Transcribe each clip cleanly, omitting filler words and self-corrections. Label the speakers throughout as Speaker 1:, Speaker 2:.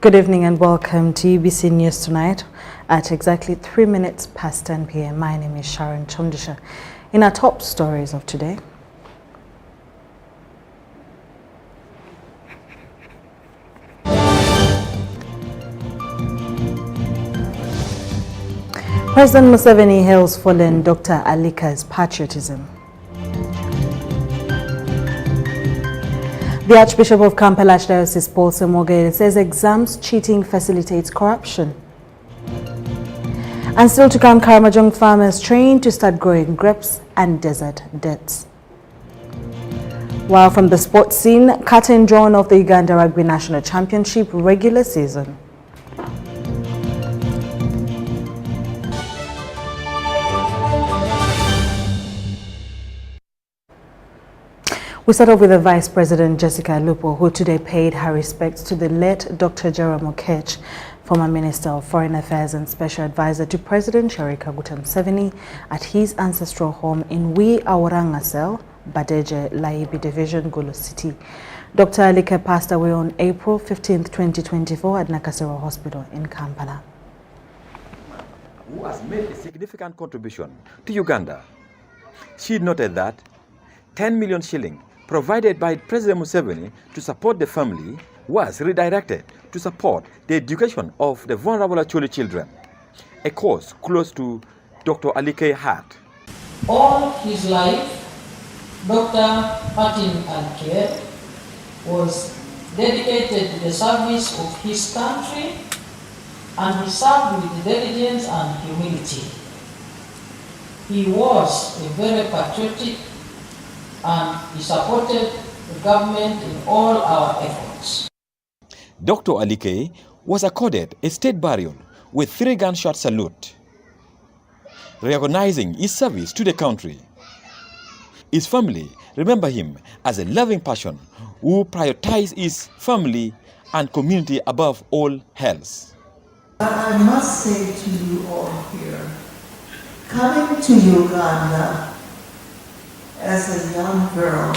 Speaker 1: Good evening and welcome to UBC News Tonight at exactly 3 minutes past 10 p.m. My name is Sharon Chomdisha. In our top stories of today, President Museveni hails fallen Dr. Alika's patriotism. The Archbishop of Kampala Archdiocese Paul Semogere says exams cheating facilitates corruption. And still to come, Karamajong farmers trained to start growing grapes and desert dates. While from the sports scene, curtain drawn of the Uganda Rugby National Championship regular season. We start off with the Vice President Jessica Lupo, who today paid her respects to the late Dr. Jerome Okech, former Minister of Foreign Affairs and Special Advisor to President Yoweri Kaguta Museveni, at his ancestral home in Awarangasel, Badeje, Laibi Division, Gulu City. Dr. Alika passed away on April 15, 2024 at Nakasero Hospital in Kampala.
Speaker 2: Who has made a significant contribution to Uganda. She noted that 10 million shillings provided by President Museveni to support the family was redirected to support the education of the vulnerable Acholi children, a cause close to Dr. Alike's heart.
Speaker 3: All his life, Dr. Martin Alike was dedicated to the service of his country, and he served with diligence and humility. He was a very patriotic, and he supported the government in all our efforts.
Speaker 2: Dr. Alike was accorded a state burial with 3 gunshot salute, recognizing his service to the country. His family remember him as a loving person who prioritized his family and community above all else.
Speaker 4: I must say to you all here, coming to Uganda as a young girl,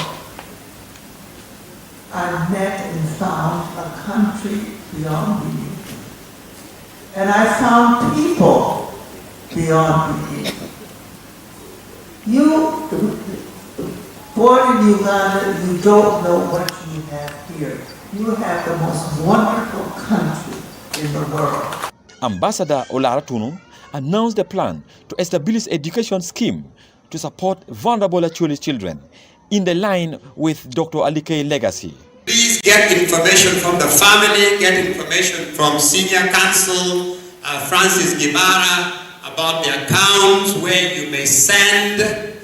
Speaker 4: I met and found a country beyond belief. And I found people beyond belief. You, born in Uganda, you don't know what you have here. You have the most wonderful country in the world.
Speaker 2: Ambassador Olaratunu announced the plan to establish education scheme to support vulnerable Acholi children in the line with Dr. Alike's legacy.
Speaker 5: Please get information from the family, get information from Senior Counsel Francis Gibara about the accounts where you may send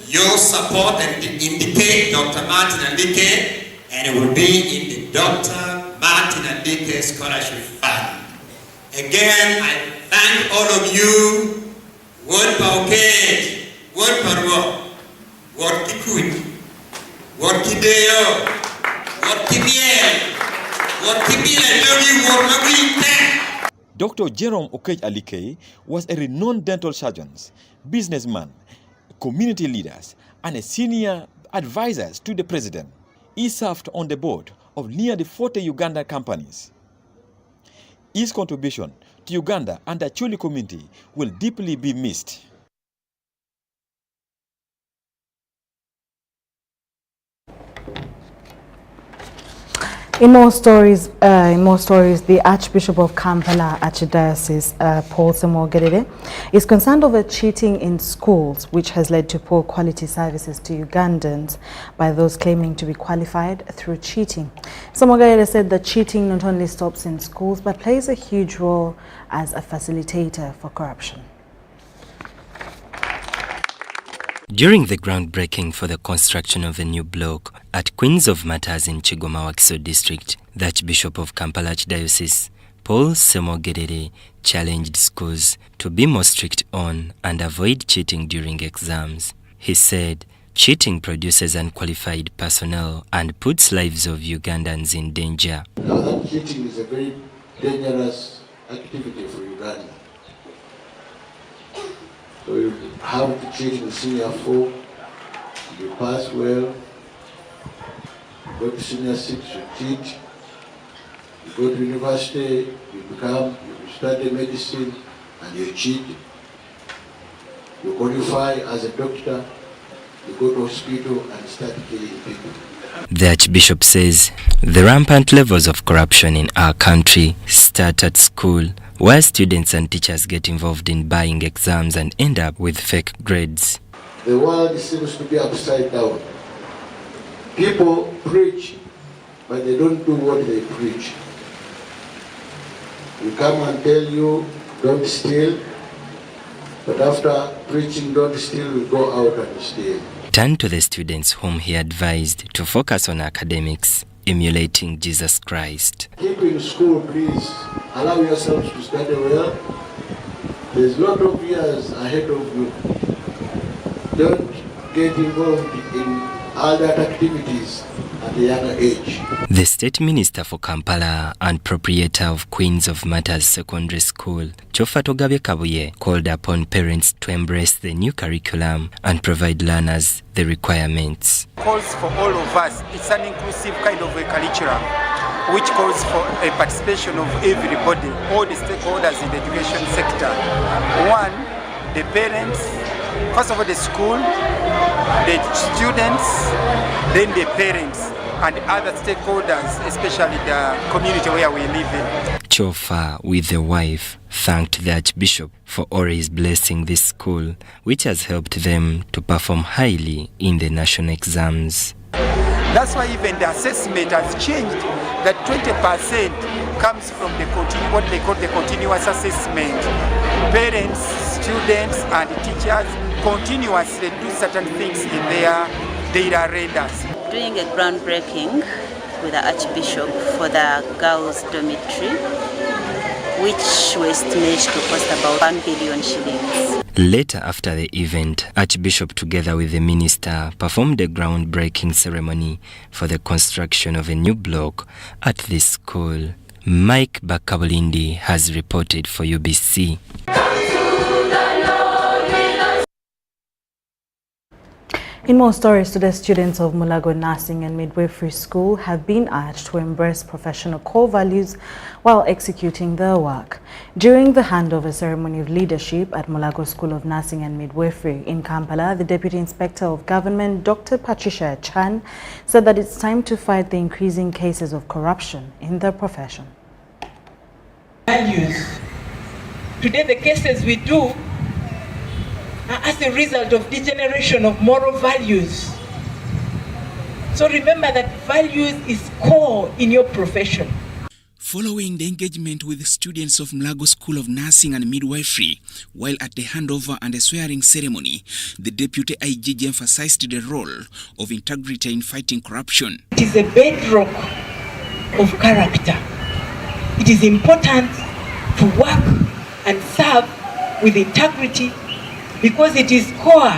Speaker 5: your support and indicate Dr. Martin Alike, and it will be in the Dr. Martin Alike Scholarship Fund. Again, I thank all of you. Word Pauke. Word Parwa, word Kikuit, word Kideo, word Kibiel, word Kibiel, word Magui.
Speaker 2: Dr. Jerome Okech Alike was a renowned dental surgeon, businessman, community leaders, and a senior advisor to the president. He served on the board of nearly 40 Ugandan companies. His contribution to Uganda and the Acholi community will deeply be missed.
Speaker 1: In more stories, the Archbishop of Kampala Archdiocese, Paul Semogere, is concerned over cheating in schools, which has led to poor quality services to Ugandans by those claiming to be qualified through cheating. Semogere said that cheating not only stops in schools, but plays a huge role as a facilitator for corruption.
Speaker 6: During the groundbreaking for the construction of a new block at Queens of Martyrs in Kigoma-Wakiso District, the Archbishop of Kampala Archdiocese, Paul Semogere, challenged schools to be more strict on and avoid cheating during exams. He said cheating produces unqualified personnel and puts lives of Ugandans in danger.
Speaker 7: Now that cheating is a very dangerous activity for Uganda. So you have to cheat in senior 4, you pass well, go to senior 6, you cheat, You go to university, you study medicine, and you cheat. You qualify as a doctor, you go to hospital and start killing people.
Speaker 6: The Archbishop says the rampant levels of corruption in our country start at school, where students and teachers get involved in buying exams and end up with fake grades.
Speaker 7: The world seems to be upside down. People preach, but they don't do what they preach. We come and tell you, don't steal, but after preaching don't steal, we go out and steal.
Speaker 6: Turned to the students whom he advised to focus on academics, emulating Jesus Christ.
Speaker 7: Keep in school, please. Allow yourselves to study well. There's a lot of years ahead of you. Don't get involved in other activities at a younger age.
Speaker 6: The State Minister for Kampala and proprietor of Queens of Matters Secondary School, Chofa Togabe Kabuye, called upon parents to embrace the new curriculum and provide learners the requirements.
Speaker 8: Calls for all of us. It's an inclusive kind of a curriculum which calls for a participation of everybody, all the stakeholders in the education sector. One, the parents, first of all the school, the students, then the parents, and other stakeholders, especially the community where we live in.
Speaker 6: Chofa, with the wife, thanked the Archbishop for always blessing this school, which has helped them to perform highly in the national exams.
Speaker 8: That's why even the assessment has changed, that 20% comes from the what they call the continuous assessment. Parents, students, and teachers continuously do certain things in their data readers.
Speaker 9: Doing a groundbreaking with the Archbishop for the girls' dormitory, which we estimate to cost about 1 billion shillings.
Speaker 6: Later after the event, Archbishop together with the minister performed a groundbreaking ceremony for the construction of a new block at this school. Mike Bakabulindi has reported for UBC.
Speaker 1: In more stories today, students of Mago Nursing and Midwifery School have been urged to embrace professional core values while executing their work. During the handover ceremony of leadership at Mago School of Nursing and Midwifery in Kampala, the Deputy Inspector of Government, Dr. Patricia Chan, said that it's time to fight the increasing cases of corruption in the profession.
Speaker 4: Values. Today, the cases we do as a result of degeneration of moral values. So remember that values is core in your profession.
Speaker 10: Following the engagement with students of Mago School of Nursing and Midwifery, while at the handover and the swearing ceremony, the Deputy IGG emphasized the role of integrity in fighting corruption.
Speaker 4: It is a bedrock of character. It is important to work and serve with integrity, because it is core.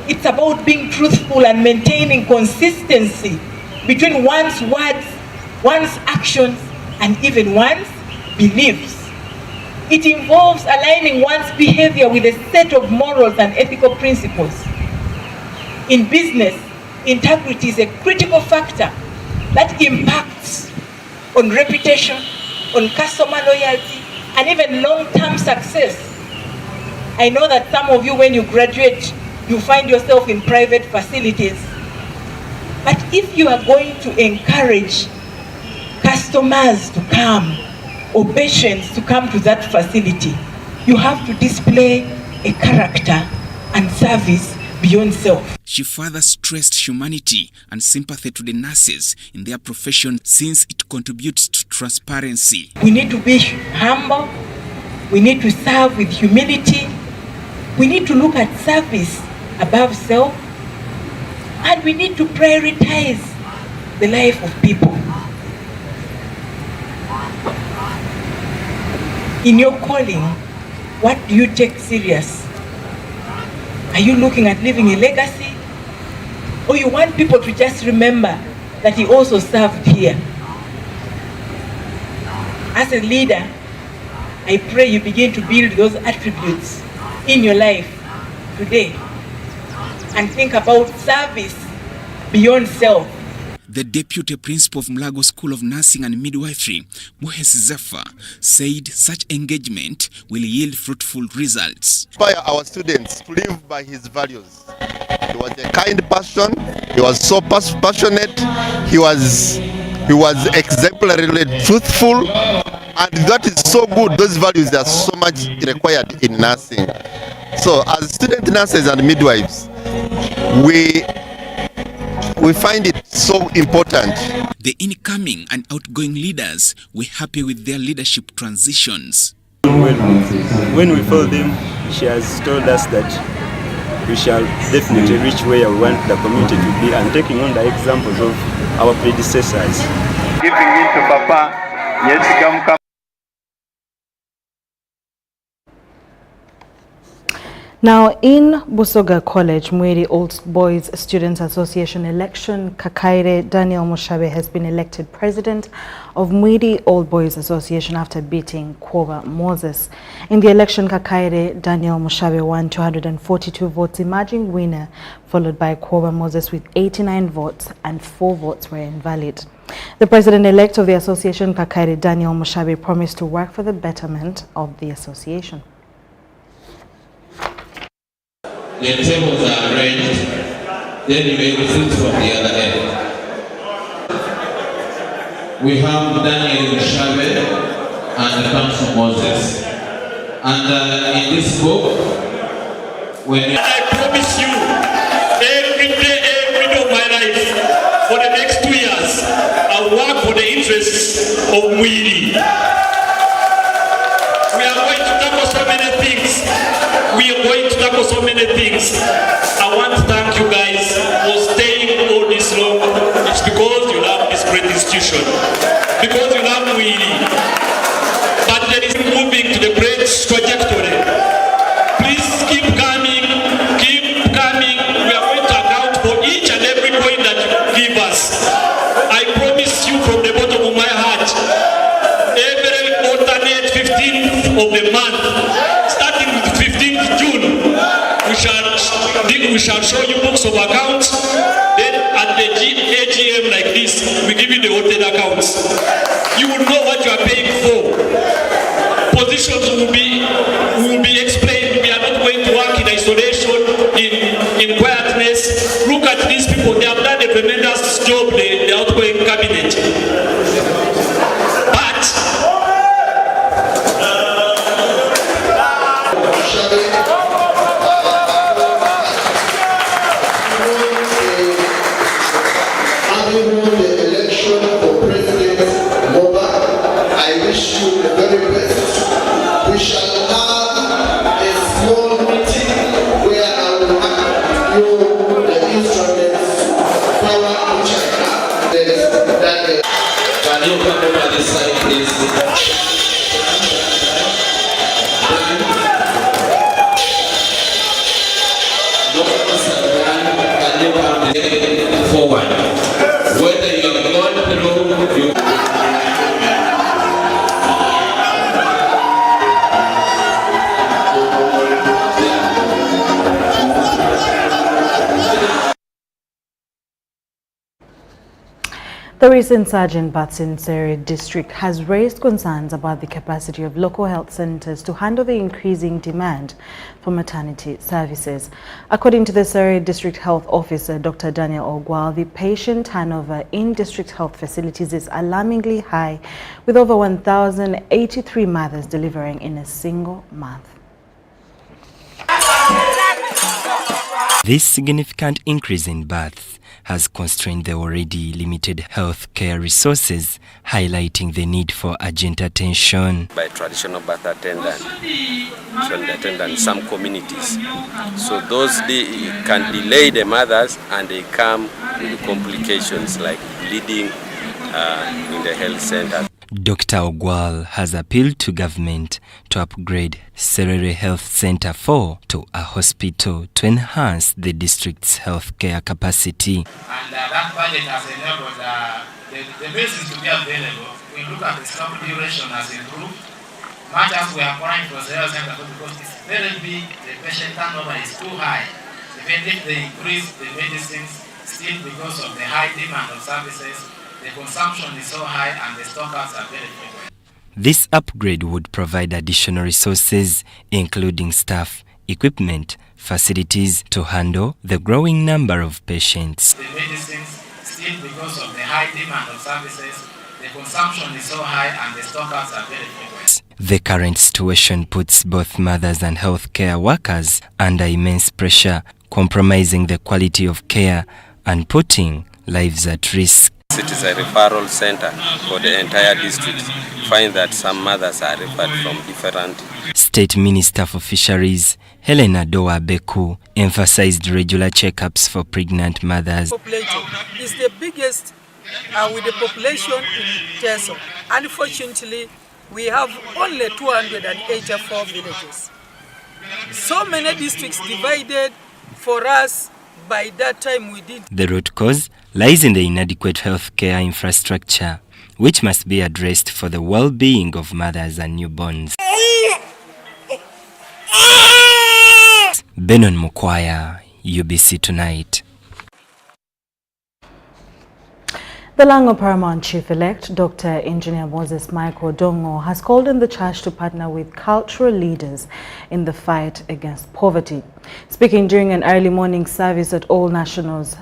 Speaker 4: It's about being truthful and maintaining consistency between one's words, one's actions, and even one's beliefs. It involves aligning one's behavior with a set of morals and ethical principles. In business, integrity is a critical factor that impacts on reputation, on customer loyalty, and even long-term success. I know that some of you, when you graduate, you find yourself in private facilities. But if you are going to encourage customers to come or patients to come to that facility, you have to display a character and service beyond self.
Speaker 10: She further stressed humanity and sympathy to the nurses in their profession, since it contributes to transparency.
Speaker 4: We need to be humble. We need to serve with humility. We need to look at service above self, and we need to prioritize the life of people. In your calling, what do you take serious? Are you looking at leaving a legacy? Or you want people to just remember that he also served here? As a leader, I pray you begin to build those attributes in your life today and think about service beyond self.
Speaker 10: The Deputy Principal of Mago School of Nursing and Midwifery, Mohes Zafar, said such engagement will yield fruitful results.
Speaker 11: Inspire our students to live by his values. He was a kind person. He was so passionate. He was exemplarily truthful, and that is so good. Those values are so much required in nursing. So, as student nurses and midwives, we find it so important.
Speaker 10: The incoming and outgoing leaders were happy with their leadership transitions.
Speaker 12: When we follow them, she has told us that we shall definitely reach where we want the community to be, and taking on the examples of our predecessors.
Speaker 13: Giving in to Papa, yes, come.
Speaker 1: Now, in Busoga College, Mweri Old Boys Students Association election, Kakaire Daniel Mushabe has been elected president of Mweri Old Boys Association after beating Kwoba Moses. In the election, Kakaire Daniel Mushabe won 242 votes, emerging winner, followed by Kwoba Moses with 89 votes, and 4 votes were invalid. The president-elect of the association, Kakaire Daniel Mushabe, promised to work for the betterment of the association.
Speaker 14: The tables are arranged, then you may receive from the other end. We have Daniel Mushabe and Council Moses. And in this book, when
Speaker 15: I promise you, every day of my life, for the next 2 years, I'll work for the interests of Mwiri. We are going to tackle so many things. I want to thank you guys for staying all this long. It's because you love this great institution. Because you love Mwiri. But there is moving to the great trajectory. Please keep coming. Keep coming. We are going to account for each and every point that you give us. I promise you from the bottom of my heart, every alternate 15th of the month, starting with 15th June, we shall show you books of accounts. Then at the AGM like this, we give you the audited accounts. You will know what you are paying for. Positions will be explained. We are not going to work in isolation, in quietness. Look at these people. They have done a tremendous job, the outgoing cabinet.
Speaker 14: Can you come over this side, please? Can you come forward? Whether you have gone through, you
Speaker 1: The recent surge in births in Bara District has raised concerns about the capacity of local health centers to handle the increasing demand for maternity services. According to the Bara District Health Officer, Dr. Daniel Ogwal, the patient turnover in district health facilities is alarmingly high, with over 1,083 mothers delivering in a single month.
Speaker 6: This significant increase in births has constrained the already limited health care resources, highlighting the need for urgent attention.
Speaker 16: By traditional birth attendant in some communities. So those can delay the mothers and they come with complications like bleeding in the health center.
Speaker 6: Dr. Ogwal has appealed to government to upgrade Serere Health Center 4 to a hospital to enhance the district's healthcare capacity.
Speaker 17: And that budget has enabled the basis to be available. We look at the stop duration has improved. Much as we are applying for Serere Center 4 because it's very big, the patient turnover is too high. Even if they increase the medicines, still because of the high demand of services, the consumption is so high and the stockouts are very frequent.
Speaker 6: This upgrade would provide additional resources, including staff, equipment, facilities to handle the growing number of patients.
Speaker 17: The medicines, still because of the high demand of services, the consumption is so high and the stockouts are very frequent.
Speaker 6: The current situation puts both mothers and healthcare workers under immense pressure, compromising the quality of care and putting lives at risk.
Speaker 16: It is a referral center for the entire district. Find that some mothers are referred from different.
Speaker 6: State Minister for Fisheries, Helena Doa Beku, emphasized regular checkups for pregnant mothers.
Speaker 18: Population is the biggest with the population in Teso. Unfortunately, we have only 284 villages. So many districts divided for us. By that time we did.
Speaker 6: The root cause lies in the inadequate healthcare infrastructure, which must be addressed for the well-being of mothers and newborns. Benon Mukwaya, UBC Tonight.
Speaker 1: The Lango Paramount Chief-elect, Dr. Engineer Moses Michael Dongo, has called on the church to partner with cultural leaders in the fight against poverty. Speaking during an early morning service at All Nations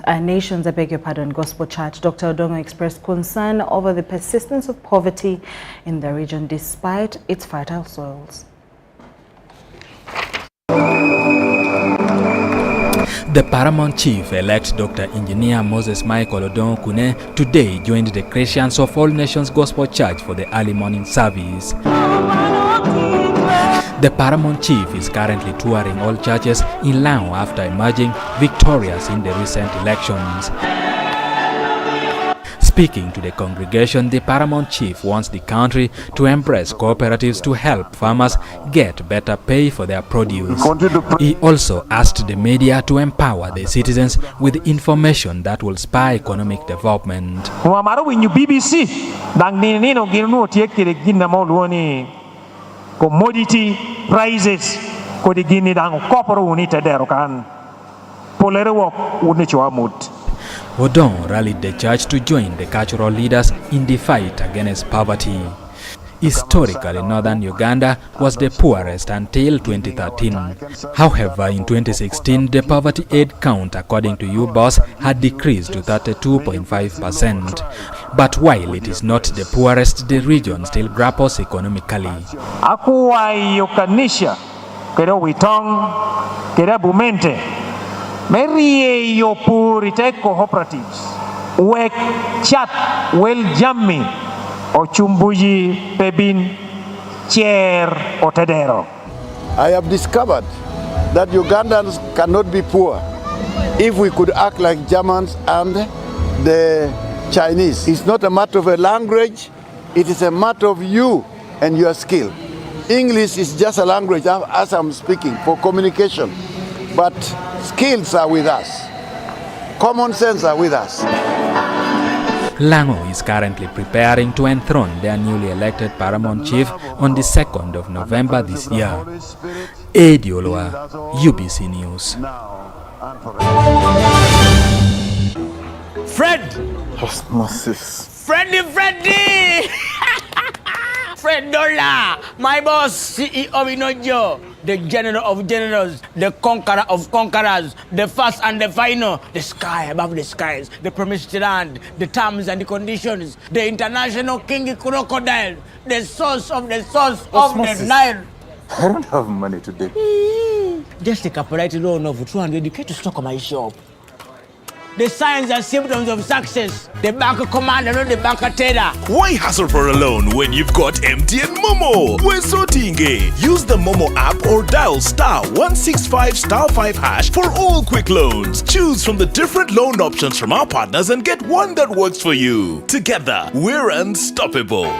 Speaker 1: Gospel Church, Dr. Dongo expressed concern over the persistence of poverty in the region despite its fertile soils.
Speaker 19: The Paramount Chief-elect Dr. Engineer Moses Michael Odon-Kune today joined the Christians of All Nations Gospel Church for the early morning service. The Paramount Chief is currently touring all churches in Lao after emerging victorious in the recent elections. Speaking to the congregation, the Paramount Chief wants the country to embrace cooperatives to help farmers get better pay for their produce. He also asked the media to empower the citizens with information that will spur economic development.
Speaker 20: BBC commodity prices
Speaker 19: Odon rallied the church to join the cultural leaders in the fight against poverty. Historically, northern Uganda was the poorest until 2013. However, in 2016, the poverty aid count, according to UBOS, had decreased to 32.5%. But while it is not the poorest, the region still grapples economically.
Speaker 20: Merie yo purite cooperatives wek chat wel jammi o chumbuji pebin chair o tedero.
Speaker 7: I have discovered that Ugandans cannot be poor if we could act like Germans and the Chinese. It's not a matter of a language, it is a matter of you and your skill. English is just a language as I'm speaking for communication, but skills are with us. Common sense are with us.
Speaker 19: Lango is currently preparing to enthrone their newly elected Paramount Chief on the 2nd of November this year. Eddie Olua, UBC News.
Speaker 21: Fred!
Speaker 7: Osmosis.
Speaker 21: Freddy! Fred Dollar, my boss, CEO Inojo, the general of generals, the conqueror of conquerors, the first and the final, the sky above the skies, the promised land, the terms and the conditions, the international king crocodile, the source of the Nile.
Speaker 7: I don't have money today.
Speaker 21: Just take a polite loan of 200k to stock my shop. The signs and symptoms of success. The bank commander, not the bank teller.
Speaker 22: Why hassle for a loan when you've got MTN Momo? We're sorting. Use the Momo app or dial *165*5# for all quick loans. Choose from the different loan options from our partners and get one that works for you. Together, we're unstoppable.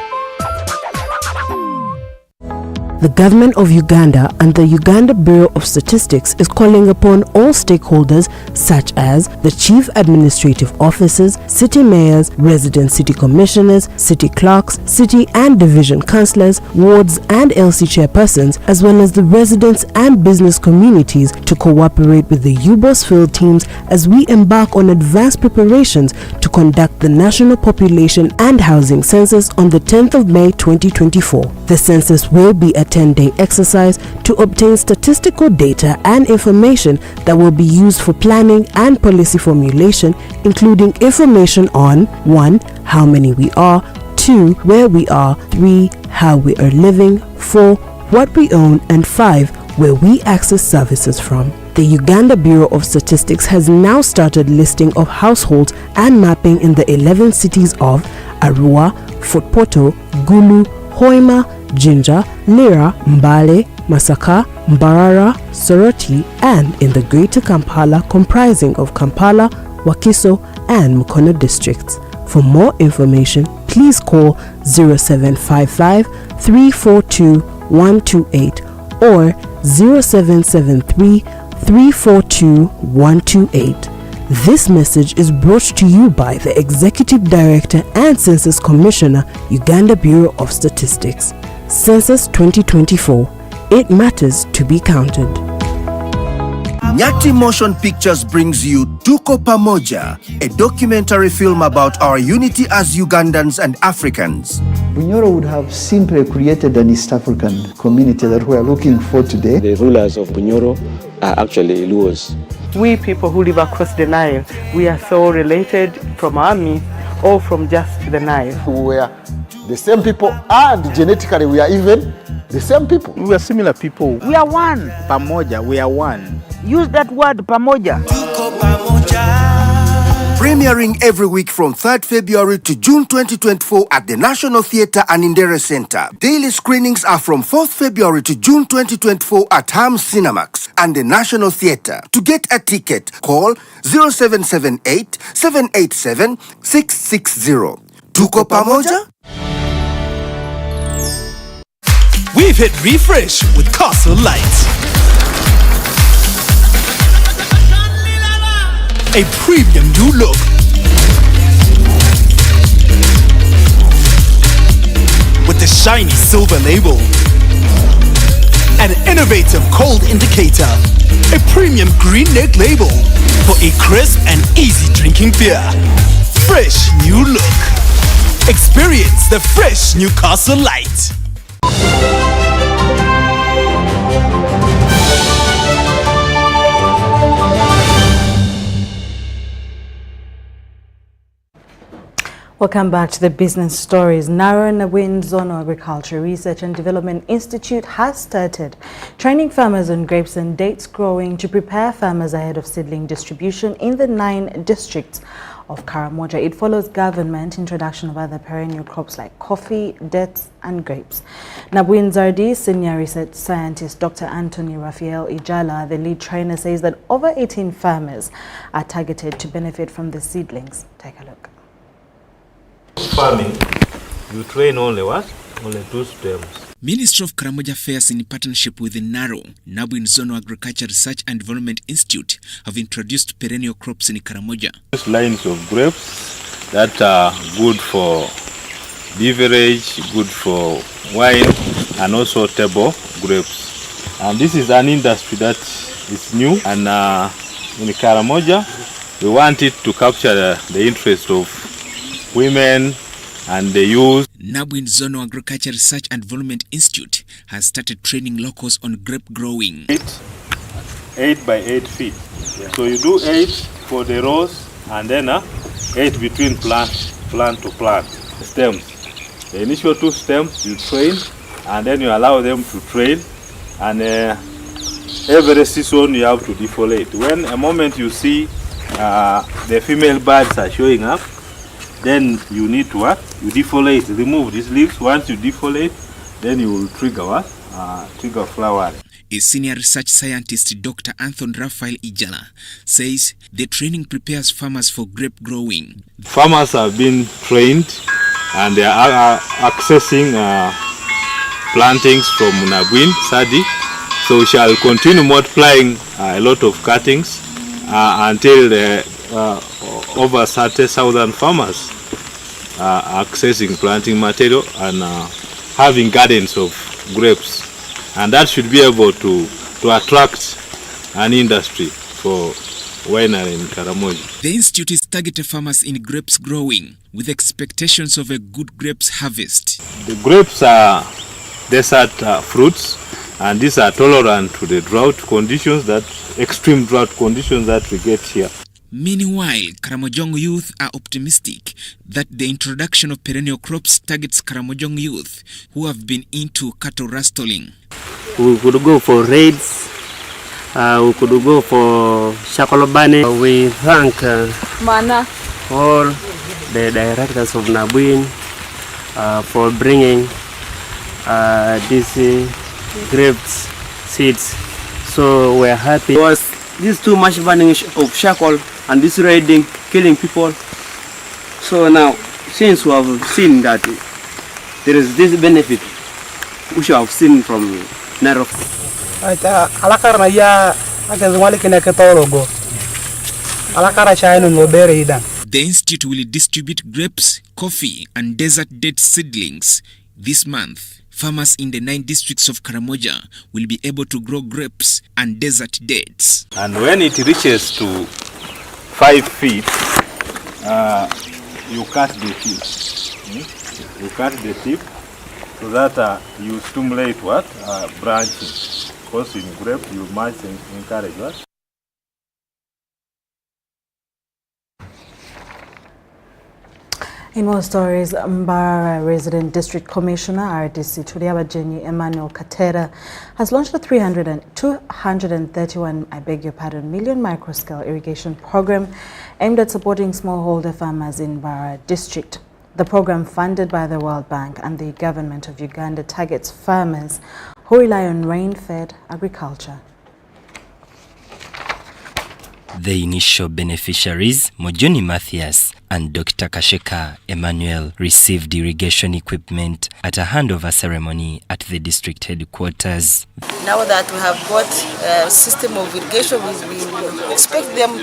Speaker 3: The government of Uganda and the Uganda Bureau of Statistics is calling upon all stakeholders such as the chief administrative officers, city mayors, resident city commissioners, city clerks, city and division councillors, wards and LC chairpersons, as well as the residents and business communities to cooperate with the UBOS field teams as we embark on advanced preparations to conduct the National Population and Housing Census on the 10th of May 2024. The census will be a 10-day exercise to obtain statistical data and information that will be used for planning and policy formulation, including information on 1. How many we are, 2. Where we are, 3. How we are living, 4. What we own, and 5. Where we access services from. The Uganda Bureau of Statistics has now started listing of households and mapping in the 11 cities of Arua, Fort Portal, Gulu, Hoima, Jinja, Lira, Mbale, Masaka, Mbarara, Soroti, and in the Greater Kampala comprising of Kampala, Wakiso, and Mukono districts. For more information, please call 0755 342 128 or 0773 342 128. This message is brought to you by the Executive Director and Census Commissioner, Uganda Bureau of Statistics. Census 2024. It matters to be counted.
Speaker 5: Nyati Motion Pictures brings you Tuko Pamoja, a documentary film about our unity as Ugandans and Africans.
Speaker 23: Bunyoro would have simply created an East African community that we are looking for today.
Speaker 24: The rulers of Bunyoro are actually Luos.
Speaker 25: We people who live across the Nile, we are so related from our myth or from just the Nile.
Speaker 23: We are the same people and genetically we are even the same people.
Speaker 26: We are similar people.
Speaker 25: We are one.
Speaker 26: Pamoja, we are one.
Speaker 25: Use that word, pamoja.
Speaker 5: Premiering every week from 3rd February to June 2024 at the National Theatre and Indere Center. Daily screenings are from 4th February to June 2024 at Hams Cinemax and the National Theatre. To get a ticket, call 0778 787 660. Tuko Pamoja?
Speaker 22: We've hit refresh with Castle Lights. A premium new look. With the shiny silver label. An innovative cold indicator. A premium green neck label for a crisp and easy drinking beer. Fresh new look. Experience the fresh Newcastle Light.
Speaker 1: Welcome back to the business stories. Narrow-Nawin Zonal Agriculture Research and Development Institute has started training farmers on grapes and dates growing to prepare farmers ahead of seedling distribution in the 9 districts of Karamoja. It follows government introduction of other perennial crops like coffee, dates and grapes. Nabwin Zardi, senior research scientist Dr. Anthony Raphael Ijala, the lead trainer, says that over 18 farmers are targeted to benefit from the seedlings. Take a look.
Speaker 27: Farming, you train only what? Only 2 stems.
Speaker 10: Ministry of Karamoja Affairs in partnership with the NARO, Nabwin Zonal Agriculture Research and Development Institute, have introduced perennial crops in Karamoja.
Speaker 27: These lines of grapes that are good for beverage, good for wine, and also table grapes. And this is an industry that is new, and in Karamoja, we want it to capture the interest of women and the youth.
Speaker 10: Nabwin Zonal Agriculture Research and Development Institute has started training locals on grape growing.
Speaker 27: 8 by 8 feet. Yeah. So you do 8 for the rows and then 8 between plant to plant stems. The initial 2 stems you train and then you allow them to train, and every season you have to defoliate. When a moment you see the female birds are showing up, then you need to what? You defoliate, remove these leaves. Once you defoliate, then you will trigger what? Trigger flower.
Speaker 10: A senior research scientist, Dr. Anthony Raphael Ijala, says the training prepares farmers for grape growing.
Speaker 27: Farmers have been trained and they are accessing plantings from Nabwin, Sadi. So we shall continue multiplying a lot of cuttings until over 30,000 farmers are accessing planting material and having gardens of grapes. And that should be able to attract an industry for winery in Karamoja.
Speaker 10: The institute is targeting farmers in grapes growing with expectations of a good grapes harvest.
Speaker 27: The grapes are desert fruits, and these are tolerant to the extreme drought conditions that we get here.
Speaker 10: Meanwhile, Karamojong youth are optimistic that the introduction of perennial crops targets Karamojong youth who have been into cattle rustling.
Speaker 2: We could go for raids, we could go for Shakolobane. We thank all the directors of Nabwin for bringing these grapes seeds. So we're happy.
Speaker 4: Because this too much burning of charcoal and this raiding, killing people. So now, since we have seen that there is this benefit, we should have seen from Nairobi.
Speaker 10: The institute will distribute grapes, coffee, and desert date seedlings this month. Farmers in the 9 districts of Karamoja will be able to grow grapes and desert dates.
Speaker 27: And when it reaches to 5 feet, you cut the tip. You cut the tip so that you stimulate what? Branching. Because in grape you must encourage what?
Speaker 1: In more stories, Bara Resident District Commissioner RDC Tuliabajeni Emmanuel Katera has launched a 231 million microscale irrigation program aimed at supporting smallholder farmers in Bara District. The program, funded by the World Bank and the government of Uganda, targets farmers who rely on rain-fed agriculture.
Speaker 6: The initial beneficiaries, Mojoni Matthias and Dr. Kasheka Emmanuel, received irrigation equipment at a handover ceremony at the district headquarters.
Speaker 8: Now that we have got a system of irrigation, we expect them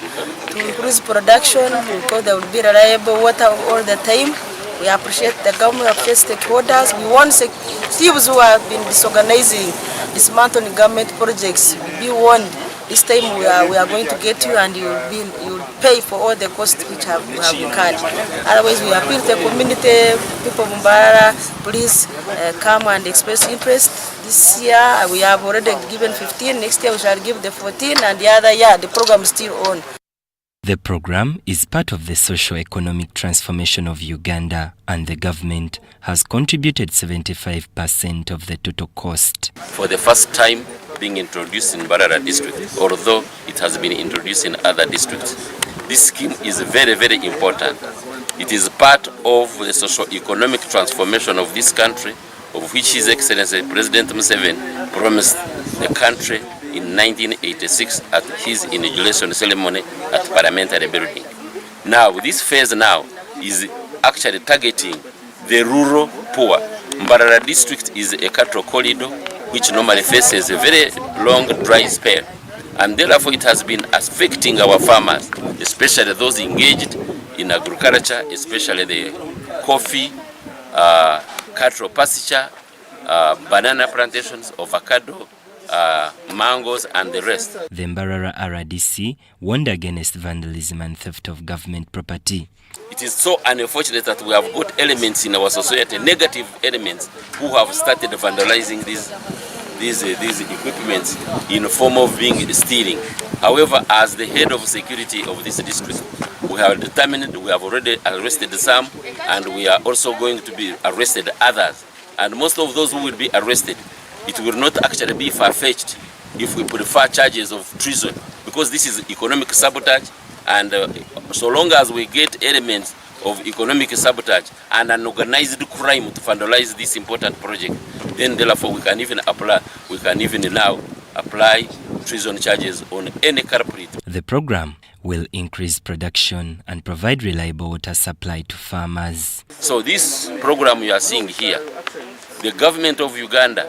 Speaker 8: to increase production because there will be reliable water all the time. We appreciate the government, appreciate stakeholders. We want thieves who have been disorganizing, dismantling government projects, be warned. This time we are going to get you and you'll pay for all the costs which have incurred. Otherwise, we appeal to the community, people of Mbara, please come and express interest. This year we have already given 15, next year we shall give the 14, and the other year the program is still on.
Speaker 6: The program is part of the socio-economic transformation of Uganda, and the government has contributed 75% of the total cost.
Speaker 16: For the first time being introduced in Bara District, although it has been introduced in other districts, this scheme is very, very important. It is part of the socio-economic transformation of this country, of which His Excellency President Museveni promised the country in 1986 at his inauguration ceremony at Parliamentary Building. Now, this phase now is actually targeting the rural poor. Bara District is a cattle corridor which normally faces a very long dry spell, and therefore it has been affecting our farmers, especially those engaged in agriculture, especially the coffee, cattle pasture, banana plantations, avocado, mangoes, and the rest.
Speaker 6: The Mbarara RDC warned against vandalism and theft of government property.
Speaker 16: It is so unfortunate that we have got elements in our society, negative elements, who have started vandalizing these equipments in the form of being stealing. However, as the head of security of this district, we have determined, we have already arrested some, and we are also going to be arrested others. And most of those who will be arrested, it will not actually be far-fetched if we prefer charges of treason, because this is economic sabotage, and so long as we get elements of economic sabotage and an organized crime to vandalize this important project, then therefore we can even now apply treason charges on any culprit.
Speaker 6: The program will increase production and provide reliable water supply to farmers.
Speaker 16: So this program you are seeing here
Speaker 9: the government of Uganda,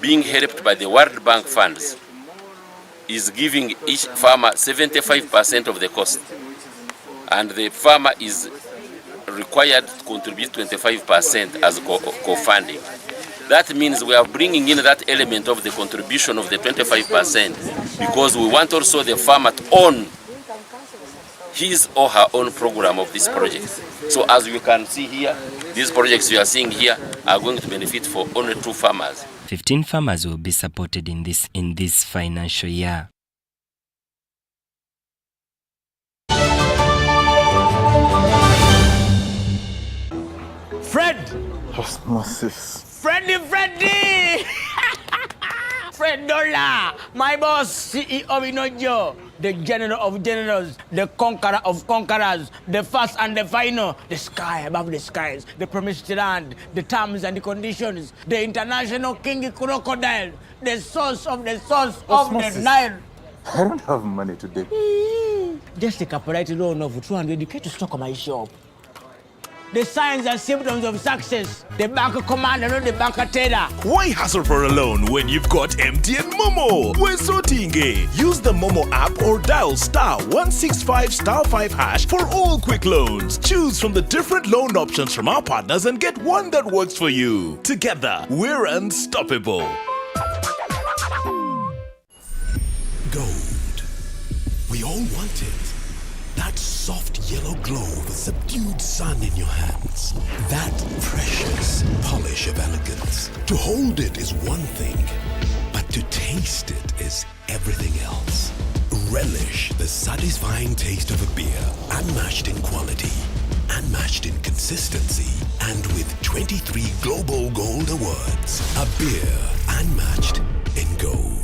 Speaker 9: being helped by the World Bank funds, is giving each farmer 75% of the cost. And the farmer is required to contribute 25% as co-funding. That means we are bringing in that element of the contribution of the 25% because we want also the farmer to own his or her own program of this project. So as you can see here, these projects you are seeing here are going to benefit for only 2 farmers.
Speaker 6: 15 farmers will be supported in this financial year.
Speaker 21: Fred!
Speaker 11: Osmosis.
Speaker 21: Freddy! Fred Dollar, my boss, CEO Inojo, the general of generals, the conqueror of conquerors, the first and the final, the sky above the skies, the promised land, the terms and the conditions, the international king crocodile, the source of the Nile.
Speaker 11: I don't have money today.
Speaker 21: Just take a polite loan of 200k to stock my shop. The signs and symptoms of success. The bank commander, not the bank teller.
Speaker 22: Why hassle for a loan when you've got MTN Momo? We're sorting. Use the Momo app or dial *165*5# for all quick loans. Choose from the different loan options from our partners and get one that works for you. Together, we're unstoppable.
Speaker 12: Gold. We all want it. That soft yellow glow of a subdued sun in your hands. That precious polish of elegance. To hold it is one thing, but to taste it is everything else. Relish the satisfying taste of a beer, unmatched in quality, unmatched in consistency, and with 23 Global Gold Awards. A beer unmatched in gold.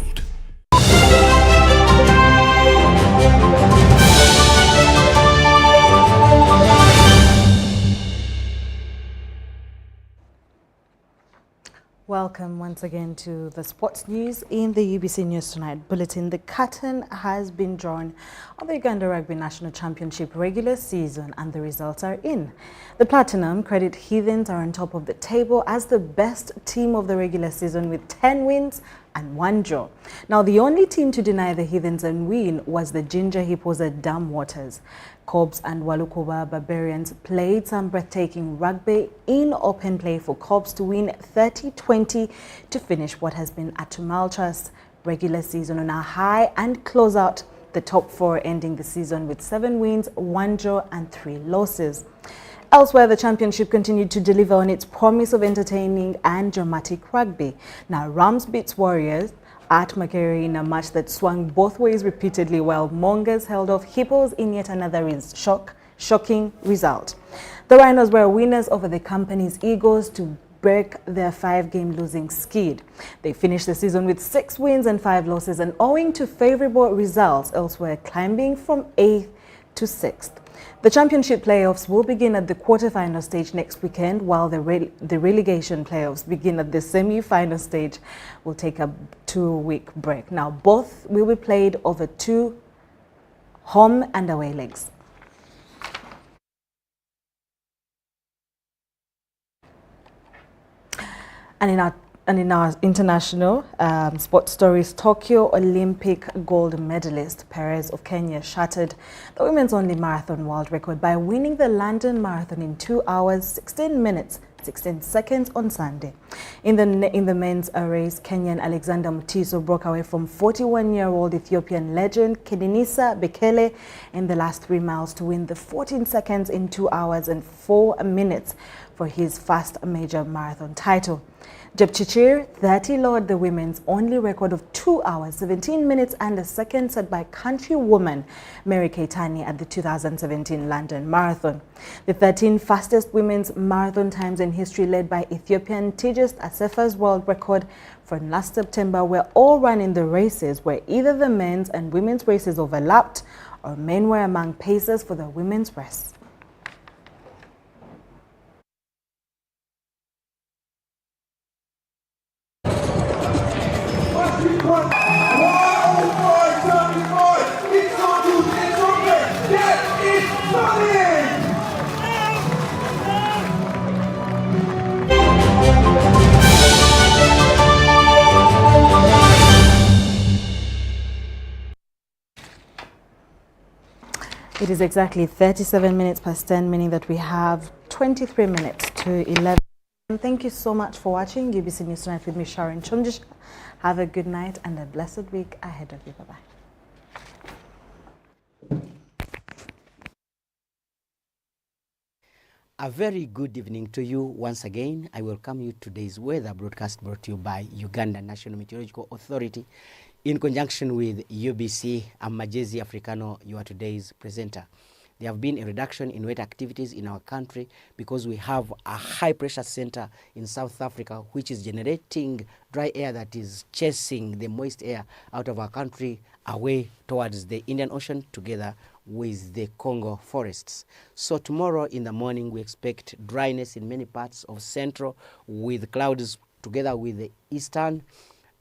Speaker 1: Welcome once again to the sports news in the UBC News Tonight Bulletin. The curtain has been drawn on the Uganda Rugby National Championship regular season and the results are in. The Platinum Credit Heathens are on top of the table as the best team of the regular season with 10 wins and 1 draw. Now, the only team to deny the Heathens a win was the Ginger Hippos at Dam Waters. Cobbs and Walukuba Barbarians played some breathtaking rugby in open play for Cobbs to win 30-20 to finish what has been a tumultuous regular season on a high and close out the top 4, ending the season with 7 wins, 1 draw and 3 losses. Elsewhere, the championship continued to deliver on its promise of entertaining and dramatic rugby. Now, Rams beats Warriors at Makere in a match that swung both ways repeatedly, while Mongers held off Hippos in yet another shocking result. The Rhinos were winners over the company's Eagles to break their 5-game losing skid. They finished the season with 6 wins and 5 losses, and owing to favorable results elsewhere, climbing from 8th to 6th. The championship playoffs will begin at the quarterfinal stage next weekend, while the relegation playoffs begin at the semi-final stage. Will take a 2-week break. Now, both will be played over 2 home and away legs. And in our international sports stories, Tokyo Olympic gold medalist Perez of Kenya shattered the women's only marathon world record by winning the London Marathon in 2 hours, 16 minutes, 16 seconds on Sunday. In the men's race, Kenyan Alexander Mutiso broke away from 41-year-old Ethiopian legend Kenenisa Bekele in the last 3 miles to win the 14 seconds in 2 hours and 4 minutes for his first major marathon title. Jepchichir 30 lowered the women's only record of 2 hours, 17 minutes and a second set by countrywoman Mary Keitany at the 2017 London Marathon. The 13 fastest women's marathon times in history, led by Ethiopian Tigist Asefa's world record from last September, were all run in the races where either the men's and women's races overlapped or men were among pacers for the women's race. It is exactly 37 minutes past 10, meaning that we have 23 minutes to 11. Thank you so much for watching UBC News Tonight with me, Sharon Chonjisha. Have a good night and a blessed week ahead of you. Bye-bye.
Speaker 13: A very good evening to you once again. I welcome you to today's weather broadcast brought to you by Uganda National Meteorological Authority in conjunction with UBC. I'm Majezi Africano, your today's presenter. There have been a reduction in wet activities in our country because we have a high pressure center in South Africa which is generating dry air that is chasing the moist air out of our country away towards the Indian Ocean together with the Congo forests. So tomorrow in the morning we expect dryness in many parts of central with clouds together with the eastern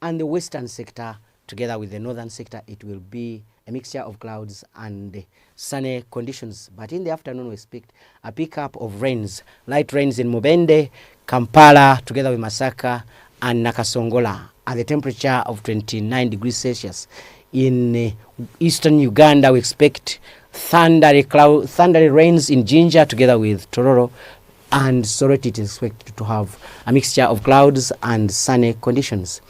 Speaker 13: and the western sector together with the northern sector. It will be a mixture of clouds and sunny conditions. But in the afternoon we expect a pickup of rains, light rains in Mubende, Kampala together with Masaka and Nakasongola at the temperature of 29 degrees Celsius. In eastern Uganda we expect thundery rains in Jinja together with Tororo, and Soroti it is expected to have a mixture of clouds and sunny conditions.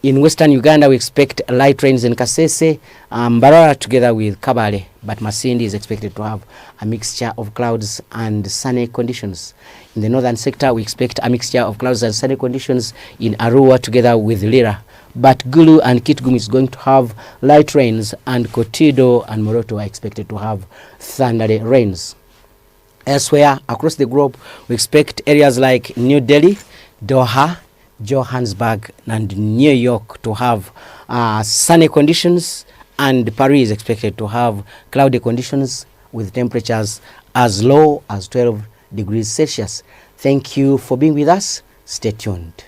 Speaker 13: In western Uganda we expect light rains in Kasese, Mbarara together with Kabale, but Masindi is expected to have a mixture of clouds and sunny conditions. In the northern sector we expect a mixture of clouds and sunny conditions in Arua together with Lira. But Gulu and Kitgum is going to have light rains, and Kotido and Moroto are expected to have thundery rains. Elsewhere across the globe, we expect areas like New Delhi, Doha, Johannesburg and New York to have sunny conditions, and Paris is expected to have cloudy conditions with temperatures as low as 12 degrees Celsius. Thank you for being with us. Stay tuned.